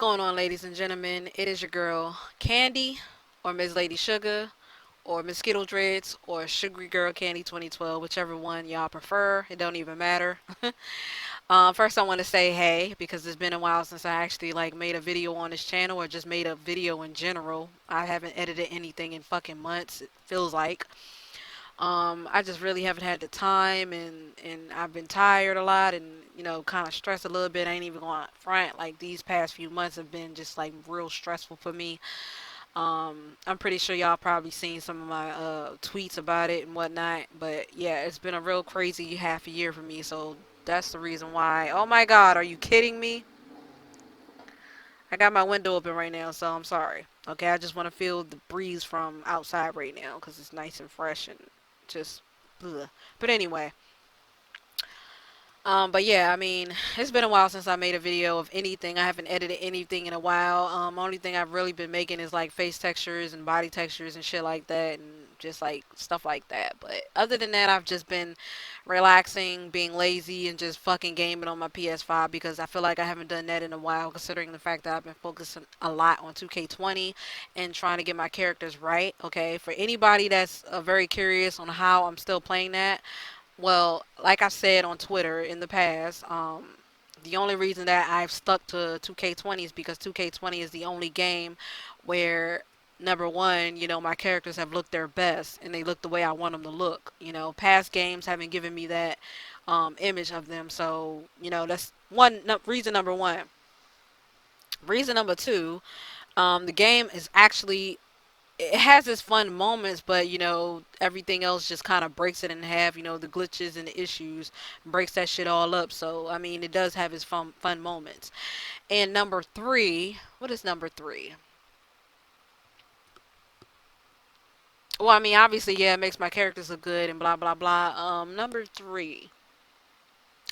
going on, ladies and gentlemen? It is your girl Candy, or Ms. Lady Sugar, or Mosquito Dreads, or Sugary Girl Candy 2012, whichever one y'all prefer. It don't even matter. First, I want to say hey because it's been a while since I actually made a video on this channel or just made a video in general. I haven't edited anything in fucking months. It feels like. I just really haven't had the time, and I've been tired a lot, and kind of stressed a little bit. I ain't even going to front. Like these past few months have been just like real stressful for me. I'm pretty sure y'all probably seen some of my tweets about it and whatnot. But yeah, it's been a real crazy half a year for me. So that's the reason why. Oh my God, are you kidding me? I got my window open right now, so I'm sorry. Okay, I just want to feel the breeze from outside right now because it's nice and fresh and just. Ugh. But anyway, but yeah, I mean, it's been a while since I made a video of anything. I haven't edited anything in a while. Only thing I've really been making is like face textures and body textures and shit like that, and just like stuff like that. But other than that, I've just been relaxing, being lazy, and just fucking gaming on my PS5 because I feel like I haven't done that in a while, considering the fact that I've been focusing a lot on 2K20 and trying to get my characters right. Okay, for anybody that's very curious on how I'm still playing that. Well, like I said on Twitter in the past, the only reason that I've stuck to 2K20 is because 2K20 is the only game where, number one, my characters have looked their best and they look the way I want them to look. Past games haven't given me that image of them. So, that's one no, reason number one. Reason number two, the game is actually it has its fun moments, but everything else just kind of breaks it in half. The glitches and the issues breaks that shit all up. So I mean, it does have its fun moments. And number three, what is number three? Well, I mean, obviously, yeah, it makes my characters look good and blah blah blah. Number three.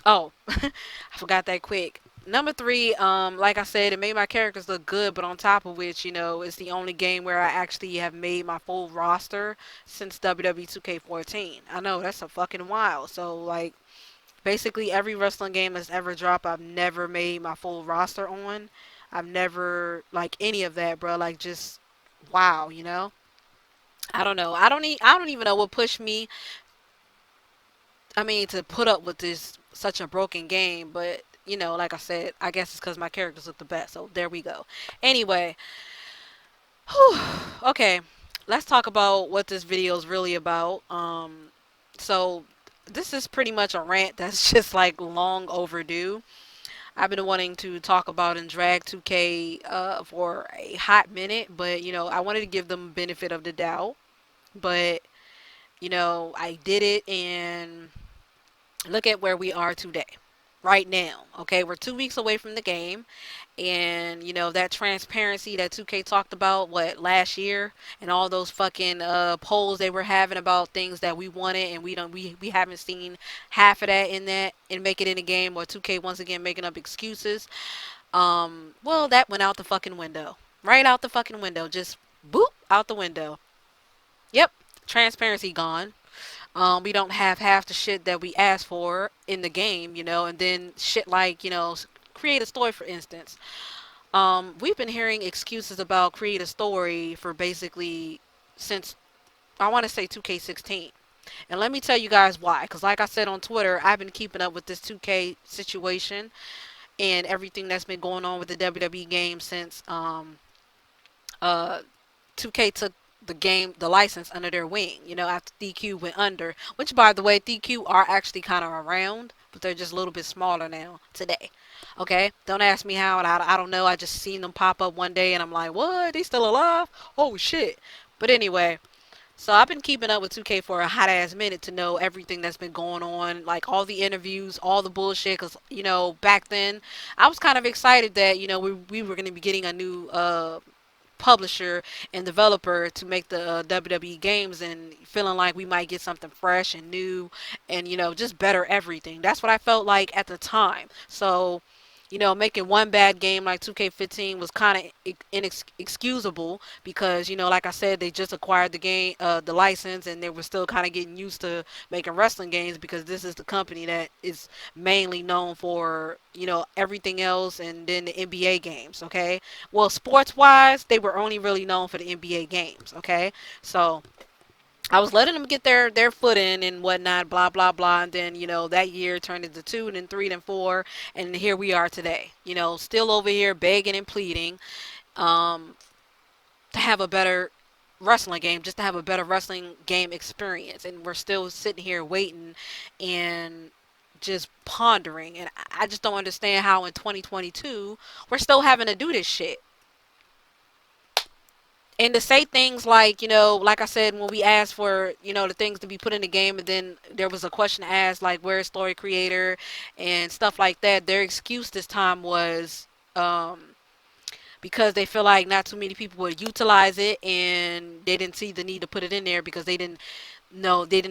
Oh, I forgot that quick. Number three, like I said, it made my characters look good, but on top of which, it's the only game where I actually have made my full roster since WWE 2K14. I know that's a fucking while. So like, basically every wrestling game that's ever dropped, I've never made my full roster on. I've never like any of that, bro. Like just wow. I don't know. I don't even know what pushed me. I mean, to put up with this such a broken game, but like I said, I guess it's because my characters look the best. So there we go. Anyway, whew, okay, let's talk about what this video is really about. So this is pretty much a rant that's just like long overdue. I've been wanting to talk about and drag 2K for a hot minute, but I wanted to give them benefit of the doubt. But I did it, and look at where we are today. Right now, okay, we're 2 weeks away from the game, and that transparency that 2K talked about what last year, and all those fucking polls they were having about things that we wanted, and we haven't seen half of that in that and make it in the game, or 2K once again making up excuses. Well, that went out the fucking window, right out the fucking window, just boop out the window. Yep, transparency gone. We don't have half the shit that we asked for in the game, and then shit like, create a story, for instance. We've been hearing excuses about create a story for basically since I want to say 2K16. And let me tell you guys why. Because, like I said on Twitter, I've been keeping up with this 2K situation and everything that's been going on with the WWE game since uh, 2K took the license under their wing, after DQ went under, which by the way, DQ are actually kind of around, but they're just a little bit smaller now today. Okay, don't ask me how, and I don't know. I just seen them pop up one day, and I'm like, what? They still alive? Oh shit! But anyway, so I've been keeping up with 2K for a hot ass minute to know everything that's been going on, like all the interviews, all the bullshit. Cause back then, I was kind of excited that we were gonna be getting a new publisher and developer to make the WWE games, and feeling like we might get something fresh and new and just better everything. That's what I felt like at the time. So Making one bad game like 2K15 was kind of inexcusable because, like I said, they just acquired the game, the license, and they were still kind of getting used to making wrestling games because this is the company that is mainly known for, everything else, and then the NBA games. Okay, well, sports-wise, they were only really known for the NBA games. Okay, so I was letting them get their foot in and whatnot, blah blah blah, and then that year turned into two, and then three, and four, and here we are today. Still over here begging and pleading, um, to have a better wrestling game, just to have a better wrestling game experience, and we're still sitting here waiting and just pondering, and I just don't understand how in 2022 we're still having to do this shit. And to say things like, like I said, when we asked for, the things to be put in the game, and then there was a question asked, like, where's story creator and stuff like that, their excuse this time was, because they feel like not too many people would utilize it, and they didn't see the need to put it in there because they didn't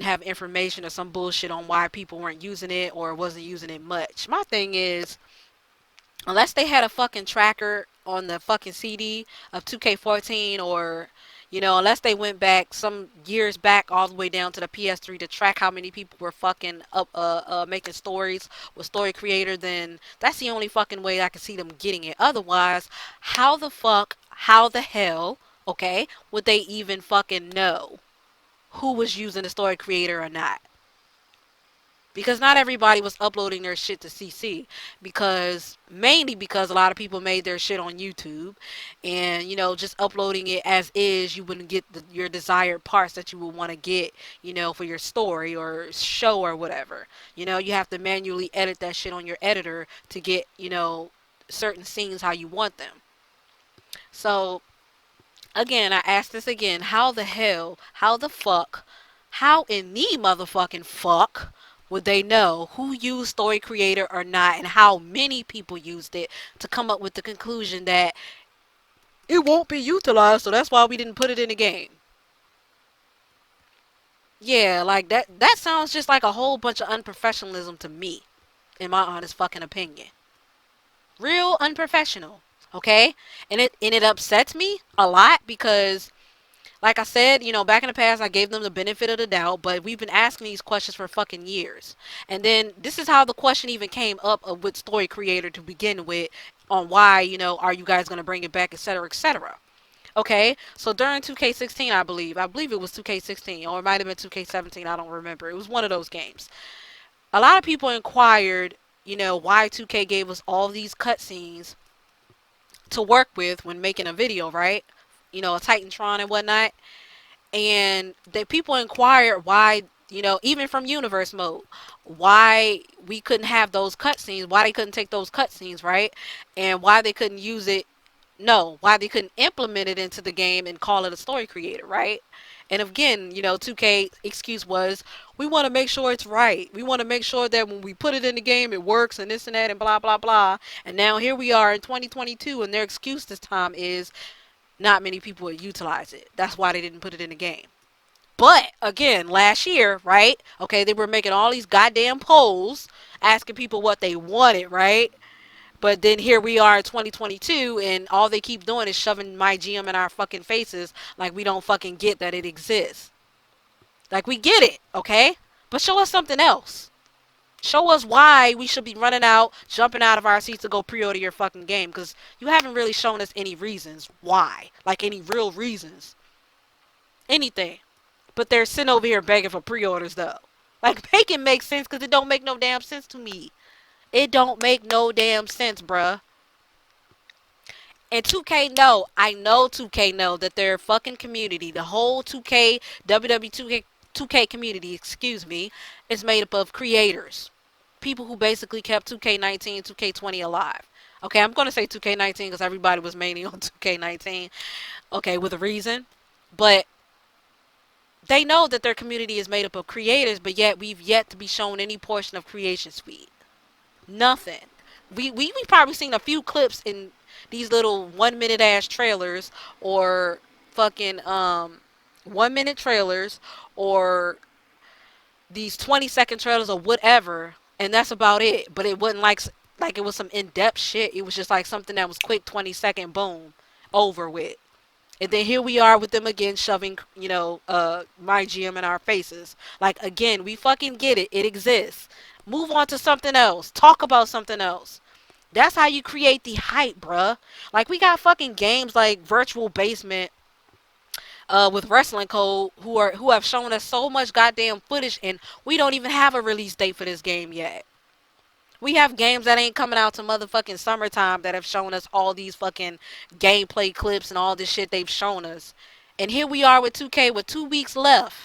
have information or some bullshit on why people weren't using it or wasn't using it much. My thing is, unless they had a fucking tracker on the fucking CD of 2K14, or unless they went back some years back all the way down to the PS3 to track how many people were fucking up making stories with story creator, then that's the only fucking way I can see them getting it. Otherwise, how the hell, okay, would they even fucking know who was using the story creator or not? Because not everybody was uploading their shit to CC, because mainly because a lot of people made their shit on YouTube, and just uploading it as is, you wouldn't get your desired parts that you would want to get, for your story or show or whatever. You have to manually edit that shit on your editor to get, certain scenes how you want them. So again, I ask this again: how the hell, how the fuck, how in the motherfucking fuck would they know who used Story Creator or not, and how many people used it to come up with the conclusion that it won't be utilized, so that's why we didn't put it in the game? Yeah, like that sounds just like a whole bunch of unprofessionalism to me, in my honest fucking opinion. Real unprofessional. Okay? And it upsets me a lot because, like I said, back in the past, I gave them the benefit of the doubt, but we've been asking these questions for fucking years. And then this is how the question even came up with Story Creator to begin with, on why, are you guys going to bring it back, etc., etc. Okay, so during 2K16, I believe it was 2K16, or it might have been 2K17, I don't remember. It was one of those games. A lot of people inquired, why 2K gave us all these cutscenes to work with when making a video, right? A Titantron and whatnot. And the people inquired why, even from universe mode, why we couldn't have those cutscenes, why they couldn't take those cutscenes, right? And why they couldn't use it, no, why they couldn't implement it into the game and call it a story creator, right? And again, 2K excuse was, we want to make sure it's right. We want to make sure that when we put it in the game, it works and this and that and blah, blah, blah. And now here we are in 2022, and their excuse this time is not many people would utilize it. That's why they didn't put it in the game. But again, last year, right? Okay, they were making all these goddamn polls asking people what they wanted, right? But then here we are in 2022, and all they keep doing is shoving my GM in our fucking faces like we don't fucking get that it exists. Like, we get it, okay? But show us something else. Show us why we should be running out, jumping out of our seats to go pre-order your fucking game, because you haven't really shown us any reasons why. Like, any real reasons. Anything. But they're sitting over here begging for pre-orders, though. Like, make it make sense, because it don't make no damn sense to me. It don't make no damn sense, bruh. And 2K know, I know 2K know that their fucking community, the whole 2K, WW 2K community, excuse me, is made up of creators. People who basically kept 2K19, 2K20 alive. Okay, I'm going to say 2K19 because everybody was mainly on 2K19. Okay, with a reason. But they know that their community is made up of creators, but yet we've yet to be shown any portion of Creation Suite. Nothing. We probably seen a few clips in these little 1 minute ass trailers, or fucking 1 minute trailers, or these 20-second trailers or whatever, and that's about it. But it wasn't like like it was some in-depth shit. It was just like something that was quick, 20-second, boom, over with. And then here we are with them again shoving, my GM in our faces. Like, again, we fucking get it. It exists. Move on to something else. Talk about something else. That's how you create the hype, bruh. Like, we got fucking games like Virtual Basement with Wrestling Code who have shown us so much goddamn footage, and we don't even have a release date for this game yet. We have games that ain't coming out to motherfucking summertime that have shown us all these fucking gameplay clips and all this shit they've shown us. And here we are with 2K with 2 weeks left.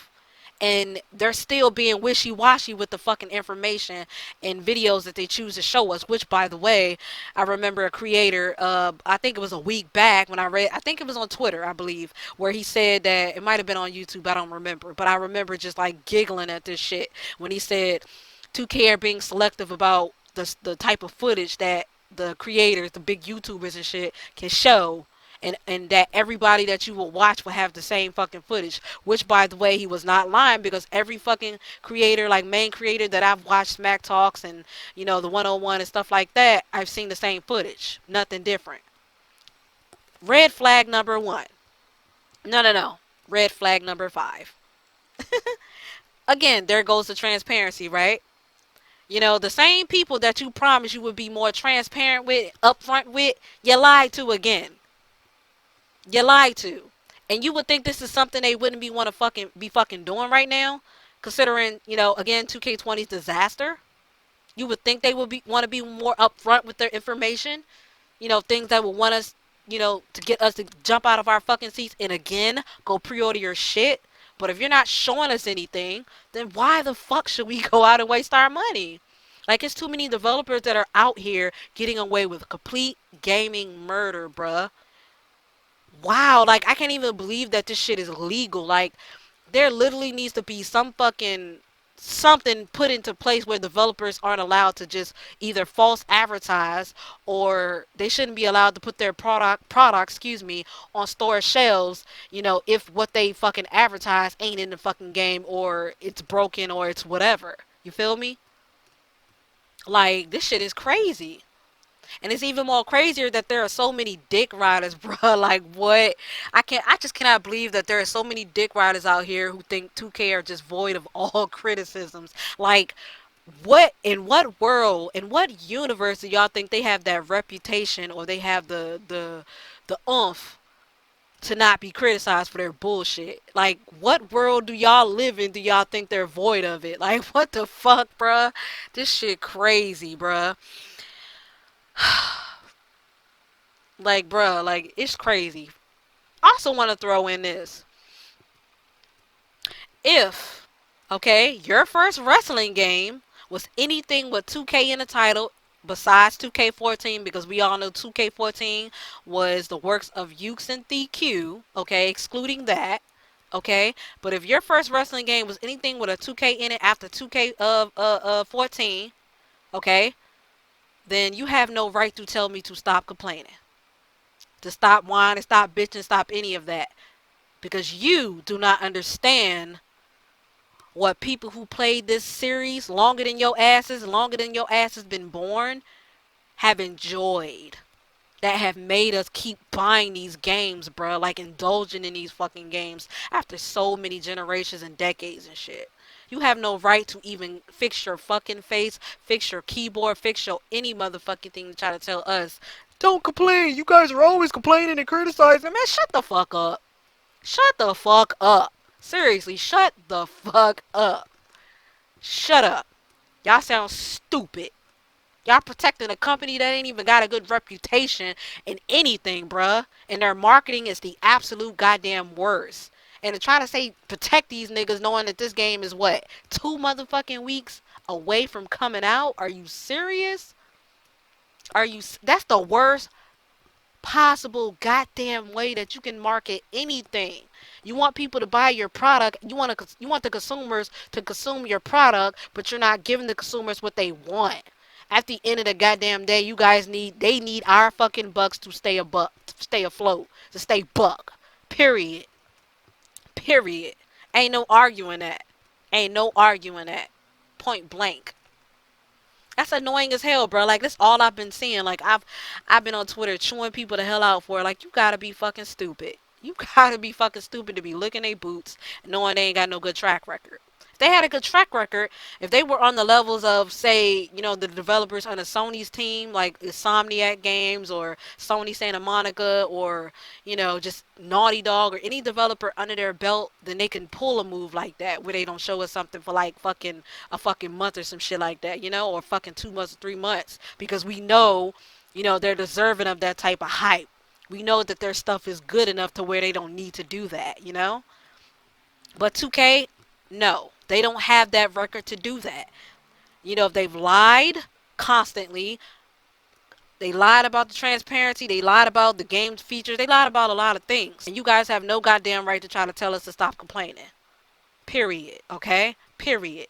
And they're still being wishy-washy with the fucking information and videos that they choose to show us. Which, by the way, I remember a creator, I think it was a week back when I think it was on Twitter, I believe, where he said that, it might have been on YouTube, I don't remember. But I remember just like giggling at this shit when he said 2K are being selective about the type of footage that the creators, the big YouTubers and shit, can show, and that everybody that you will watch will have the same fucking footage. Which, by the way, he was not lying, because every fucking creator, like main creator that I've watched Smack Talks and the 101 and stuff like that, I've seen the same footage, nothing different. Red flag number one. No, no, no. Red flag number five. Again, there goes the transparency, right? The same people that you promised you would be more transparent with, upfront with, you lied to again. You lied to. And you would think this is something they wouldn't be fucking doing right now, considering, again, 2K20's disaster. You would think they would want to be more upfront with their information. Things that would want us, to get us to jump out of our fucking seats and again go pre-order your shit. But if you're not showing us anything, then why the fuck should we go out and waste our money? Like, it's too many developers that are out here getting away with complete gaming murder, bruh. Wow, like, I can't even believe that this shit is legal. Like, there literally needs to be some fucking something put into place where developers aren't allowed to just either false advertise, or they shouldn't be allowed to put their product on store shelves, if what they fucking advertise ain't in the fucking game, or it's broken, or it's whatever. You feel me? Like, this shit is crazy. And it's even more crazier that there are so many dick riders, bro. Like, what? I just cannot believe that there are so many dick riders out here who think 2K are just void of all criticisms. Like, in what world, in what universe do y'all think they have that reputation, or they have the oomph to not be criticized for their bullshit? Like, what world do y'all live in? Do y'all think they're void of it? Like, what the fuck, bruh? This shit crazy, bruh. Like, bruh, like, it's crazy. I also want to throw in this. If, okay, your first wrestling game was anything with 2K in the title besides 2K14, because we all know 2K14 was the works of Ukes and TQ, okay, excluding that, okay? But if your first wrestling game was anything with a 2K in it after 2K of 14, okay, then you have no right to tell me to stop complaining, to stop whining, stop bitching, stop any of that. Because you do not understand what people who played this series longer than your ass has been born, have enjoyed. That have made us keep buying these games, bro. Like, indulging in these fucking games after so many generations and decades and shit. You have no right to even fix your fucking face, fix your keyboard, fix your any motherfucking thing to try to tell us, don't complain. You guys are always complaining and criticizing. Man, shut the fuck up. Shut the fuck up. Seriously, shut the fuck up. Shut up. Y'all sound stupid. Y'all protecting a company that ain't even got a good reputation in anything, bruh. And their marketing is the absolute goddamn worst. And to try to say protect these niggas knowing that this game is what? 2 motherfucking weeks away from coming out? Are you serious? That's the worst possible goddamn way that you can market anything. You want people to buy your product. You want the consumers to consume your product, but you're not giving the consumers what they want. At the end of the goddamn day, they need our fucking bucks to stay afloat, to stay buck. Period. Period. Ain't no arguing that. Ain't no arguing that. Point blank. That's annoying as hell, bro. Like that's all I've been seeing. Like I've been on Twitter chewing people the hell out for it. Like you gotta be fucking stupid. You gotta be fucking stupid to be licking their boots, knowing they ain't got no good track record. If they had a good track record, if they were on the levels of, say, the developers on a Sony's team, like Insomniac Games or Sony Santa Monica or, just Naughty Dog or any developer under their belt, then they can pull a move like that where they don't show us something for like fucking a fucking month or some shit like that, or fucking 2 months or 3 months because we know, they're deserving of that type of hype. We know that their stuff is good enough to where they don't need to do that. But 2K, no, they don't have that record to do that. If they've lied constantly, they lied about the transparency, they lied about the game's features, they lied about a lot of things. And you guys have no goddamn right to try to tell us to stop complaining. Period. Okay? Period.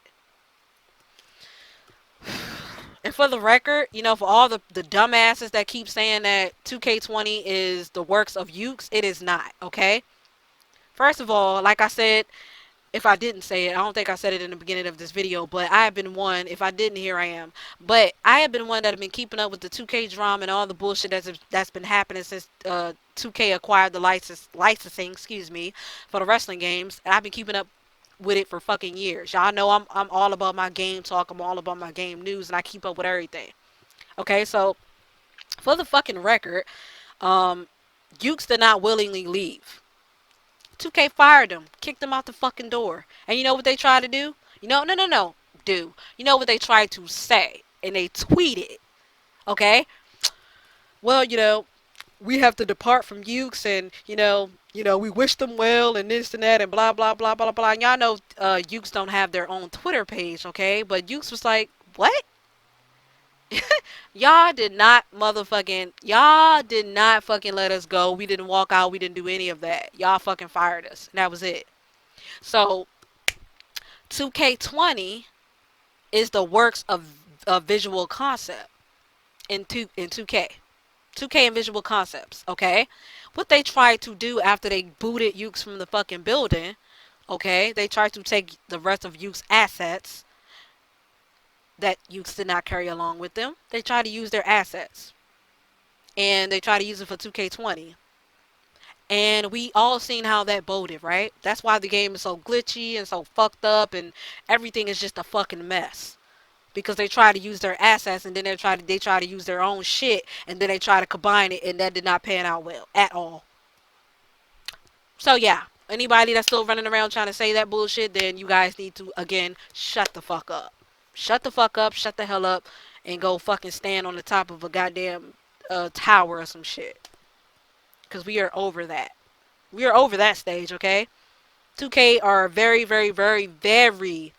And for the record, for all the dumbasses that keep saying that 2K20 is the works of Ukes, it is not, okay? First of all, like I said, if I didn't say it, I don't think I said it in the beginning of this video, but I have been one, if I didn't, here I am. But I have been one that have been keeping up with the 2K drama and all the bullshit that's been happening since 2K acquired the licensing, excuse me, for the wrestling games. And I've been keeping up with it for fucking years. Y'all know I'm all about my game talk, I'm all about my game news, and I keep up with everything. Okay, so for the fucking record, um, Ukes did not willingly leave. 2K fired him, kicked him out the fucking door. And you know what they tried to do? No. You know what they tried to say? And they tweeted, okay? Well, we have to depart from Ukes and, we wish them well and this and that and blah, blah, blah, blah, blah. And y'all know Ukes don't have their own Twitter page, okay? But Ukes was like, what? Y'all did not fucking let us go. We didn't walk out. We didn't do any of that. Y'all fucking fired us. And that was it. So 2K20 is the works of visual concept in 2K. 2K and visual concepts, okay? What they tried to do after they booted Ukes from the fucking building, okay? They tried to take the rest of Ukes' assets that Ukes did not carry along with them. They tried to use their assets. And they tried to use it for 2K20. And we all seen how that boded, right? That's why the game is so glitchy and so fucked up and everything is just a fucking mess. Because they try to use their assets and then they try to use their own shit and then they try to combine it and that did not pan out well at all. So yeah, anybody that's still running around trying to say that bullshit, then you guys need to again shut the fuck up. Shut the fuck up, shut the hell up, and go fucking stand on the top of a goddamn tower or some shit. Because we are over that. We are over that stage, okay? 2K are very, very, very, very,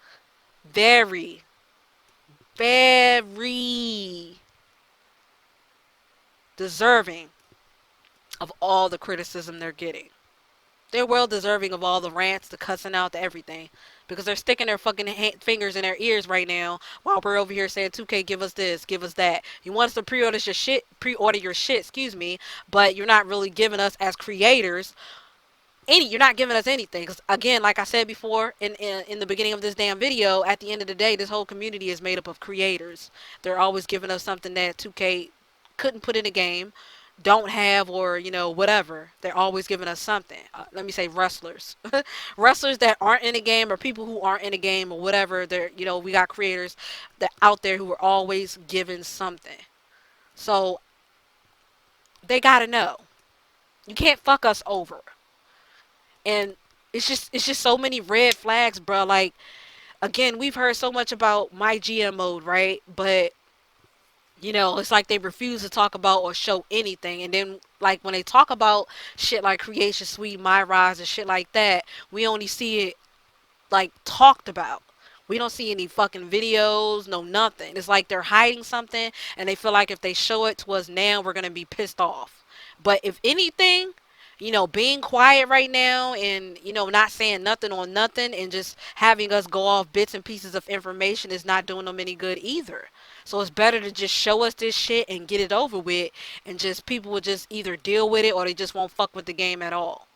very, very deserving of all the criticism they're getting. They're well deserving of all the rants, the cussing out, the everything. Because they're sticking their fucking fingers in their ears right now while we're over here saying, 2K, give us this, give us that. You want us to pre-order your shit, excuse me, but you're not really giving us as creators you're not giving us anything. Because again, like I said before in the beginning of this damn video, at the end of the day, this whole community is made up of creators. They're always giving us something that 2K couldn't put in a game, don't have, or whatever. They're always giving us something. Let me say wrestlers. Wrestlers that aren't in a game, or people who aren't in a game, or whatever. They're we got creators that out there who are always giving something. So they gotta know, you can't fuck us over. And it's just so many red flags, bro. Like, again, we've heard so much about my GM mode, right? But it's like they refuse to talk about or show anything. And then, like, when they talk about shit like Creation Suite, My Rise, and shit like that, we only see it like talked about. We don't see any fucking videos, no nothing. It's like they're hiding something and they feel like if they show it to us now, we're going to be pissed off. But if anything, being quiet right now and, not saying nothing on nothing and just having us go off bits and pieces of information is not doing them any good either. So it's better to just show us this shit and get it over with, and just people will just either deal with it or they just won't fuck with the game at all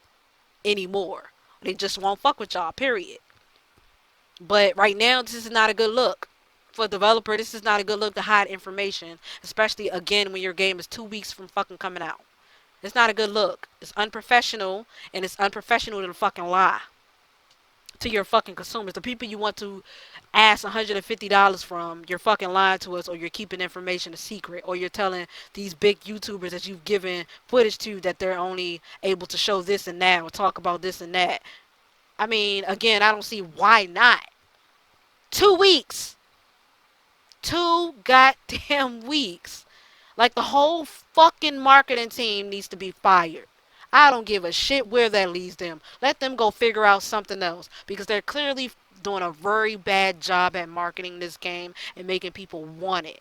anymore. They just won't fuck with y'all, period. But right now, this is not a good look. For a developer, this is not a good look to hide information, especially again when your game is 2 weeks from fucking coming out. It's not a good look. It's unprofessional, and it's unprofessional to fucking lie to your fucking consumers, the people you want to ask $150 from. You're fucking lying to us, or you're keeping information a secret, or you're telling these big YouTubers that you've given footage to that they're only able to show this and that or talk about this and that. I mean, again, I don't see why not. 2 weeks. 2 goddamn weeks. Like, the whole fucking marketing team needs to be fired. I don't give a shit where that leads them. Let them go figure out something else, because they're clearly doing a very bad job at marketing this game and making people want it.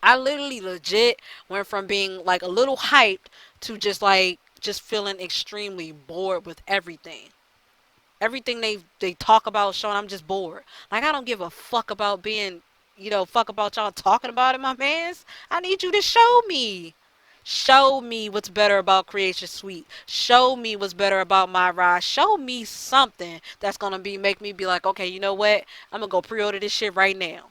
I literally legit went from being like a little hyped to just feeling extremely bored with everything. Everything they talk about showing, I'm just bored. Like, I don't give a fuck about being, fuck about y'all talking about it, my mans. I need you to show me. Show me what's better about Creation Suite. Show me what's better about my ride. Show me something that's gonna make me be like, okay, you know what? I'm gonna go pre-order this shit right now.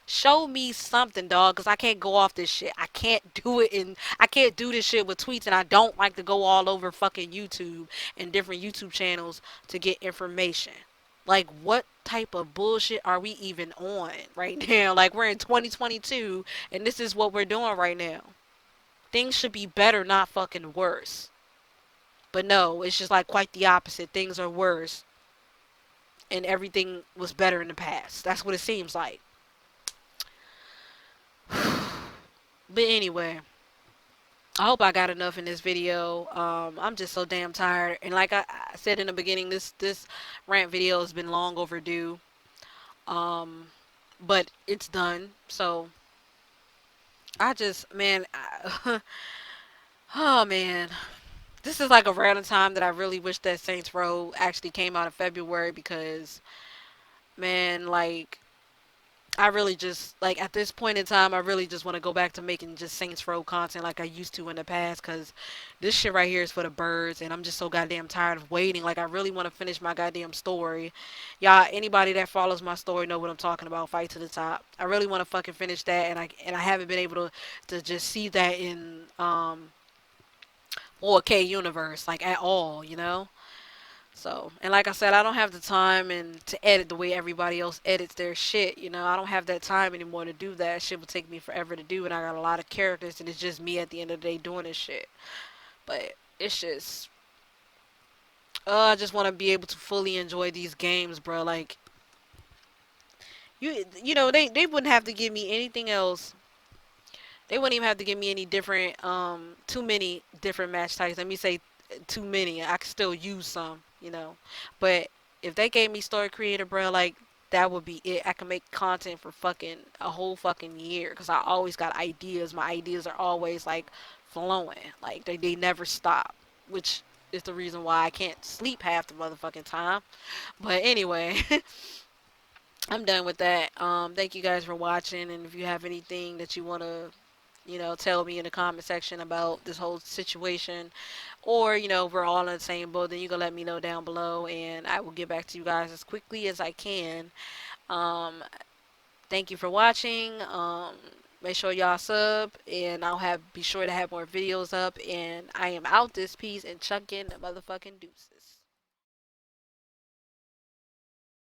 Show me something, dog, because I can't go off this shit. I can't do it, and I can't do this shit with tweets, and I don't like to go all over fucking YouTube and different YouTube channels to get information. Like, what type of bullshit are we even on right now? Like, we're in 2022, and this is what we're doing right now. Things should be better, not fucking worse. But no, it's just like quite the opposite. Things are worse, and everything was better in the past. That's what it seems like. But anyway, I hope I got enough in this video. I'm just so damn tired, and like I said in the beginning, this rant video has been long overdue. Um, but it's done. So I just, man, oh man, this is like a random time that I really wish that Saints Row actually came out in February, because man, like, I really just, like, at this point in time, I really just want to go back to making just Saints Row content like I used to in the past, because this shit right here is for the birds, and I'm just so goddamn tired of waiting. Like, I really want to finish my goddamn story. Y'all, anybody that follows my story know what I'm talking about, Fight to the Top. I really want to fucking finish that, and I haven't been able to just see that in 4K universe, like, at all, you know? So, and like I said, I don't have the time and to edit the way everybody else edits their shit. I don't have that time anymore to do that. Shit would take me forever to do, and I got a lot of characters, and it's just me at the end of the day doing this shit. But it's just, I just want to be able to fully enjoy these games, bro. Like, they wouldn't have to give me anything else. They wouldn't even have to give me any different, too many different match types. Let me say too many. I could still use some. But if they gave me story creator, bro, like, that would be it. I can make content for fucking a whole fucking year, because I always got ideas. My ideas are always, like, flowing. Like, they never stop, which is the reason why I can't sleep half the motherfucking time. But anyway, I'm done with that. Thank you guys for watching, and if you have anything that you want to tell me in the comment section about this whole situation, or, we're all in the same boat, then you can let me know down below, and I will get back to you guys as quickly as I can. Um, Thank you for watching. Make sure y'all sub, and be sure to have more videos up, and I am out this piece and chunking the motherfucking deuces.